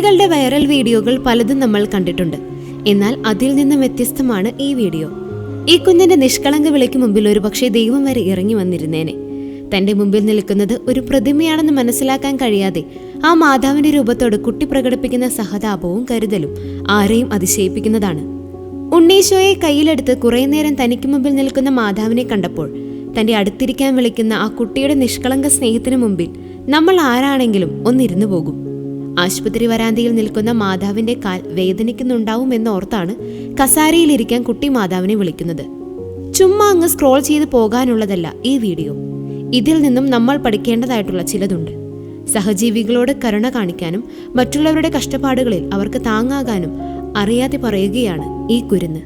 കുട്ടികളുടെ വൈറൽ വീഡിയോകൾ പലതും നമ്മൾ കണ്ടിട്ടുണ്ട്. എന്നാൽ അതിൽ നിന്നും വ്യത്യസ്തമാണ് ഈ വീഡിയോ. ഈ കുഞ്ഞിന്റെ നിഷ്കളങ്ക വിളിക്ക് മുമ്പിൽ ഒരുപക്ഷെ ദൈവം വരെ ഇറങ്ങി വന്നിരുന്നേനെ. തന്റെ മുമ്പിൽ നിൽക്കുന്നത് ഒരു പ്രതിമയാണെന്ന് മനസ്സിലാക്കാൻ കഴിയാതെ ആ മാതാവിന്റെ രൂപത്തോട് കുട്ടി പ്രകടിപ്പിക്കുന്ന സഹതാപവും കരുതലും ആരെയും അതിശയിപ്പിക്കുന്നതാണ്. ഉണ്ണീശോയെ കയ്യിലെടുത്ത് കുറേ നേരം തനിക്ക് മുമ്പിൽ നിൽക്കുന്ന മാതാവിനെ കണ്ടപ്പോൾ തന്റെ അടുത്തിരിക്കാൻ വിളിക്കുന്ന ആ കുട്ടിയുടെ നിഷ്കളങ്ക സ്നേഹത്തിനു മുമ്പിൽ നമ്മൾ ആരാണെങ്കിലും ഒന്നിരുന്നു പോകും. ആശുപത്രി വരാന്തയിൽ നിൽക്കുന്ന മാതാവിന്റെ കാൽ വേദനിക്കുന്നുണ്ടാവുമെന്നോർത്താണ് കസാരയിലിരിക്കാൻ കുട്ടി മാതാവിനെ വിളിക്കുന്നത്. ചുമ്മാ അങ്ങ് സ്ക്രോൾ ചെയ്ത് പോകാനുള്ളതല്ല ഈ വീഡിയോ. ഇതിൽ നിന്നും നമ്മൾ പഠിക്കേണ്ടതായിട്ടുള്ള ചിലതുണ്ട്. സഹജീവികളോട് കരുണ കാണിക്കാനും മറ്റുള്ളവരുടെ കഷ്ടപ്പാടുകളിൽ അവർക്ക് താങ്ങാകാനും അറിയാതെ പറയുകയാണ് ഈ കുരുന്ന്.